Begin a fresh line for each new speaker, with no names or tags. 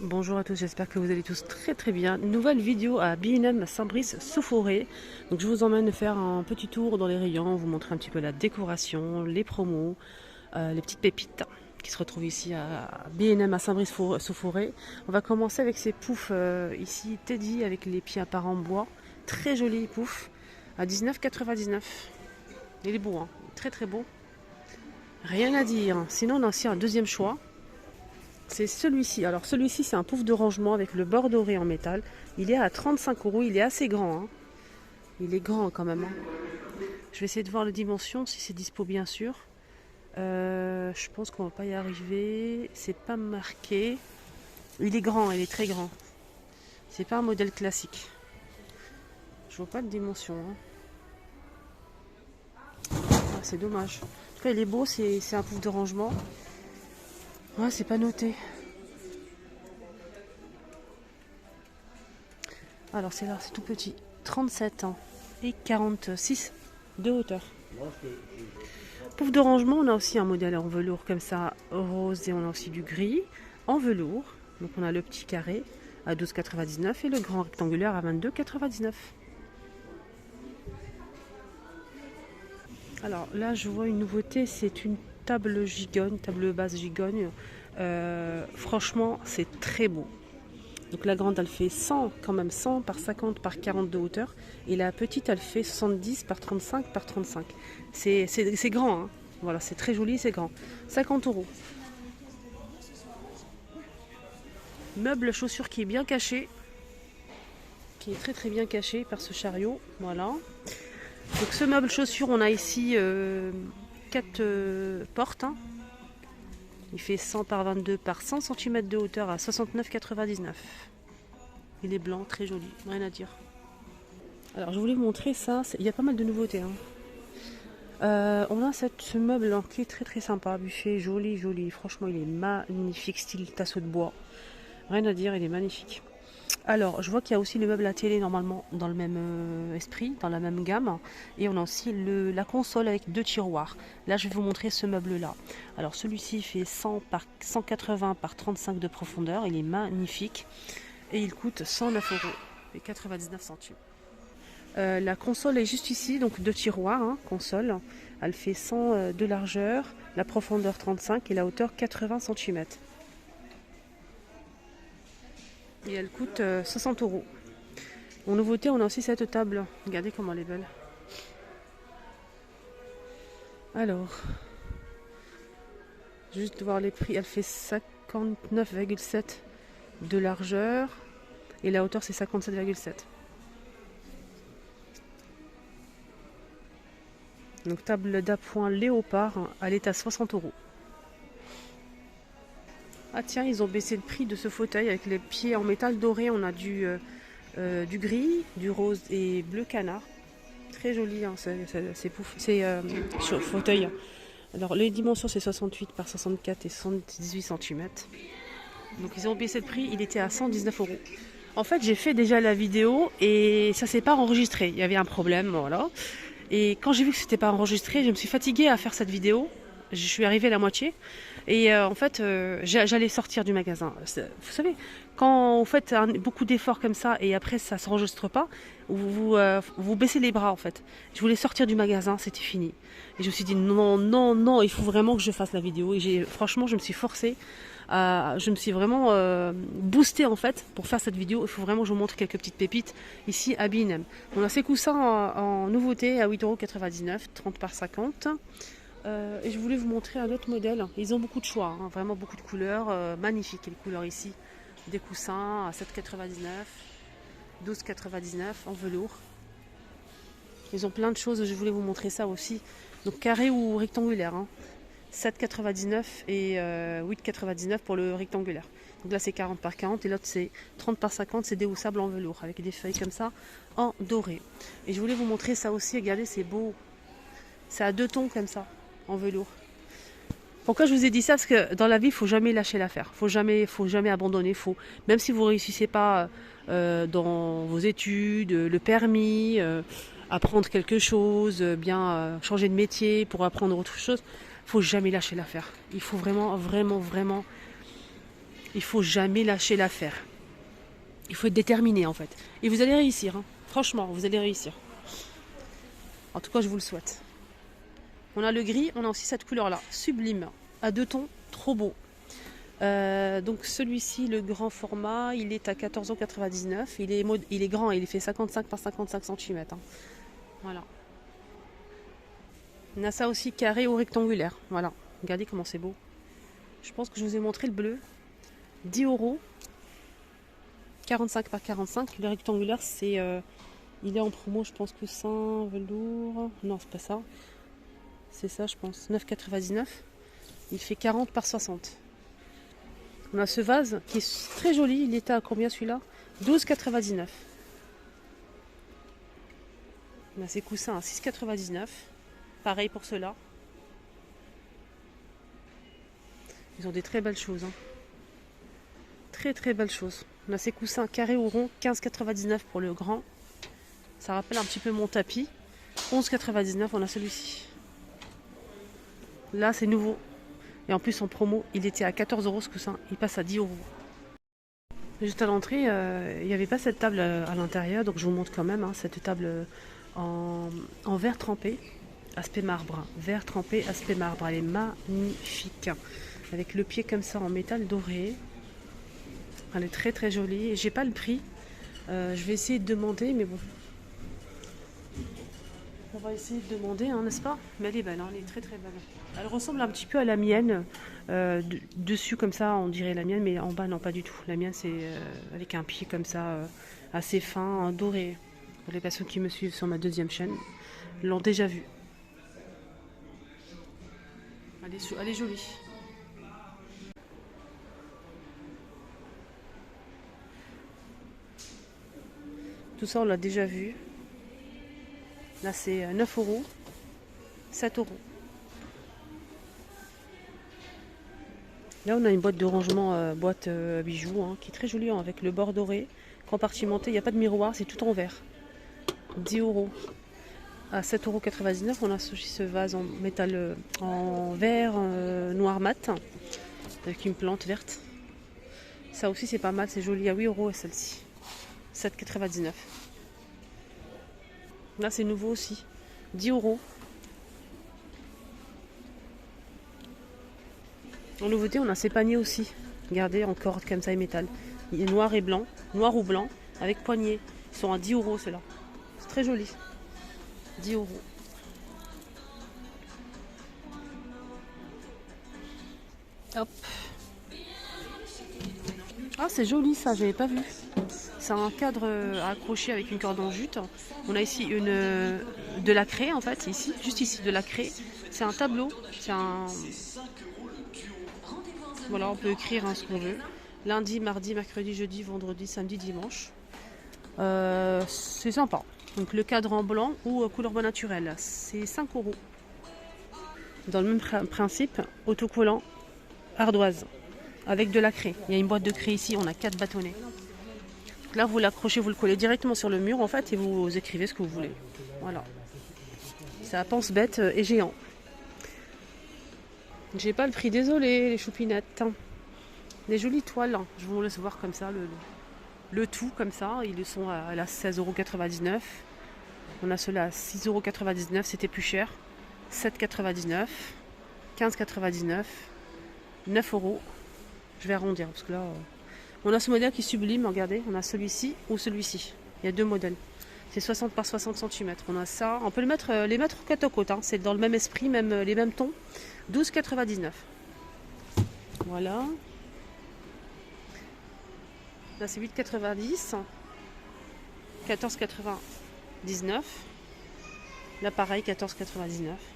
Bonjour à tous, j'espère que vous allez tous très bien. Nouvelle vidéo à B&M Saint-Brice-sous-Forêt. Donc je vous emmène faire un petit tour dans les rayons, vous montrer un petit peu la décoration, les promos, les petites pépites qui se retrouvent ici à B&M à Saint-Brice-Sous-Forêt. On va commencer avec ces poufs ici Teddy avec les pieds à part en bois. Très joli pouf à 19,99. Il est beau, hein, très beau. Rien à dire. Sinon on a aussi un deuxième choix. C'est celui-ci. Alors celui-ci c'est un pouf de rangement avec le bord doré en métal. Il est à 35 euros. Il est assez grand, hein. Il est grand quand même, hein. Je vais essayer de voir les dimensions si c'est dispo bien sûr. Je pense qu'on va pas y arriver. C'est pas marqué. Il est grand, il est très grand. C'est pas un modèle classique. Je vois pas de dimension, hein. Ah, c'est dommage. En tout cas il est beau. C'est un pouf de rangement. Ouais, c'est pas noté. Alors c'est là, c'est tout petit. 37 ans et 46 de hauteur. Pouf de rangement, on a aussi un modèle en velours comme ça, rose, et on a aussi du gris en velours. Donc on a le petit carré à 12,99 et le grand rectangulaire à 22,99. Alors là, je vois une nouveauté, c'est une table gigogne, table basse gigogne. Franchement, c'est très beau. Donc la grande, elle fait 100 quand même, 100 par 50 par 40 de hauteur. Et la petite, elle fait 70 par 35 par 35. C'est grand, hein. Voilà, c'est très joli, c'est grand. 50 euros. Meuble chaussure qui est bien caché. Qui est très bien caché par ce chariot. Voilà. Donc ce meuble chaussure, on a ici 4 portes, hein. Il fait 100 par 22 par 100 cm de hauteur à 69,99. Il est blanc, très joli, rien à dire. Alors je voulais vous montrer ça, il y a pas mal de nouveautés, hein. On a ce meuble là, qui est très sympa, buffet, joli, franchement il est magnifique, style tasseau de bois. Rien à dire, il est magnifique. Alors, je vois qu'il y a aussi le meuble à télé normalement dans le même esprit, dans la même gamme. Et on a aussi la console avec 2 tiroirs. Là, je vais vous montrer ce meuble-là. Alors, celui-ci fait 100 par 180 par 35 de profondeur. Il est magnifique. Et il coûte 109 euros et 99 centimes. La console est juste ici, donc 2 tiroirs, hein, console. Elle fait 100 de largeur, la profondeur 35 et la hauteur 80 cm. Et elle coûte 60 euros. En nouveauté, on a aussi cette table. Regardez comment elle est belle. Alors, juste voir les prix. Elle fait 59,7 de largeur. Et la hauteur, c'est 57,7. Donc, table d'appoint léopard, hein, elle est à 60 euros. Ah tiens, ils ont baissé le prix de ce fauteuil avec les pieds en métal doré. On a du gris, du rose et bleu canard. Très joli, hein, ces fauteuils. Alors les dimensions c'est 68 par 64 et 78 cm. Donc ils ont baissé le prix, il était à 119 euros. En fait j'ai fait déjà la vidéo et ça s'est pas enregistré. Il y avait un problème, voilà. Et quand j'ai vu que c'était pas enregistré, je me suis fatiguée à faire cette vidéo. Je suis arrivée à la moitié. Et en fait, j'allais sortir du magasin. Vous savez, quand vous faites beaucoup d'efforts comme ça et après ça ne s'enregistre pas, vous baissez les bras en fait. Je voulais sortir du magasin, c'était fini. Et je me suis dit non, il faut vraiment que je fasse la vidéo. Et franchement, je me suis forcée. Je me suis vraiment boostée en fait pour faire cette vidéo. Il faut vraiment que je vous montre quelques petites pépites ici à B&M. On a ces coussins en nouveauté à 8,99 €, 30 par 50. Et je voulais vous montrer un autre modèle. Ils ont beaucoup de choix, hein, vraiment beaucoup de couleurs. Magnifiques les couleurs ici. Des coussins à 7,99, 12,99 en velours. Ils ont plein de choses, je voulais vous montrer ça aussi. Donc carré ou rectangulaire, hein. 7,99 et 8,99 pour le rectangulaire. Donc là c'est 40 par 40 et l'autre c'est 30 par 50, c'est déhoussable en velours avec des feuilles comme ça en doré. Et je voulais vous montrer ça aussi, regardez c'est beau. C'est à 2 tons comme ça, en velours. Pourquoi je vous ai dit ça? Parce que dans la vie, il faut jamais lâcher l'affaire. Faut jamais abandonner. Même si vous ne réussissez pas dans vos études, le permis, apprendre quelque chose, bien changer de métier pour apprendre autre chose, faut jamais lâcher l'affaire. Il faut vraiment Il faut jamais lâcher l'affaire. Il faut être déterminé en fait. Et vous allez réussir. Hein. Franchement, vous allez réussir. En tout cas, je vous le souhaite. On a le gris, on a aussi cette couleur-là. Sublime. À 2 tons, trop beau. Donc celui-ci, le grand format, il est à 14,99 €. Il est grand, il fait 55 par 55 cm. Hein. Voilà. On a ça aussi carré ou rectangulaire. Voilà. Regardez comment c'est beau. Je pense que je vous ai montré le bleu. 10 €. 45 par 45. Le rectangulaire, c'est... il est en promo, je pense que sans velours. Non, c'est pas ça. C'est ça, je pense. 9,99 €. Il fait 40 par 60. On a ce vase qui est très joli. Il était à combien celui-là? 12,99 €. On a ces coussins à 6,99 €. Pareil pour ceux-là. Ils ont des très belles choses. Hein. Très très belles choses. On a ces coussins carrés ou ronds. 15,99 € pour le grand. Ça rappelle un petit peu mon tapis. 11,99 €. On a celui-ci. Là, c'est nouveau. Et en plus, en promo, il était à 14 € ce coussin. Il passe à 10 €. Juste à l'entrée, il n'y avait pas cette table à l'intérieur. Donc, je vous montre quand même hein, cette table en verre trempé. Aspect marbre. Verre trempé, aspect marbre. Elle est magnifique. Avec le pied comme ça en métal doré. Elle est très très jolie. J'ai pas le prix. Je vais essayer de demander, mais bon. On va essayer de demander, hein, n'est-ce pas? Mais elle est belle, hein, elle est très très belle. Elle ressemble un petit peu à la mienne. Dessus comme ça, on dirait la mienne, mais en bas, non, pas du tout. La mienne, c'est avec un pied comme ça, assez fin, doré. Pour les personnes qui me suivent sur ma deuxième chaîne, l'ont déjà vue. Elle est jolie. Tout ça, on l'a déjà vu. Là, c'est 9 €, 7 €. Là, on a une boîte de rangement, boîte à bijoux, hein, qui est très jolie, hein, avec le bord doré, compartimenté. Il n'y a pas de miroir, c'est tout en verre. 10 € à 7,99 €. On a aussi ce vase en métal, en verre noir mat, avec une plante verte. Ça aussi, c'est pas mal, c'est joli. À 8 € celle-ci. 7,99 €. Là, c'est nouveau aussi. 10 €. En nouveauté, on a ces paniers aussi. Regardez, en corde comme ça et métal. Il est noir et blanc, noir ou blanc, avec poignée. Ils sont à 10 € ceux-là. C'est très joli. 10 €. Hop. Ah, c'est joli ça, j'avais pas vu. C'est un cadre à accrocher avec une corde en jute. On a ici de la craie en fait, ici, juste ici de la craie. C'est un tableau. Voilà, on peut écrire hein, ce qu'on veut. Lundi, mardi, mercredi, jeudi, vendredi, samedi, dimanche. C'est sympa. Donc le cadre en blanc ou couleur bois naturel, c'est 5 €. Dans le même principe, autocollant, ardoise, avec de la craie. Il y a une boîte de craie ici, on a 4 bâtonnets. Là, vous l'accrochez, vous le collez directement sur le mur en fait et vous écrivez ce que vous voulez. Voilà. C'est à pense-bête et géant. J'ai pas le prix, désolé les choupinettes. Des jolies toiles, hein. Je vous laisse voir comme ça le tout comme ça. Ils sont à la 16,99 €. On a ceux-là à 6,99 €, c'était plus cher. 7,99 €, 15,99 €, 9 €. Je vais arrondir parce que là, on a ce modèle qui est sublime. Regardez, on a celui-ci ou celui-ci. Il y a 2 modèles. C'est 60 par 60 cm. On a ça. On peut les mettre côte à côte. Hein. C'est dans le même esprit, même les mêmes tons. 12,99 €. Voilà. Là, c'est 8,90 €. 14,99 €. Là, pareil, 14,99 €.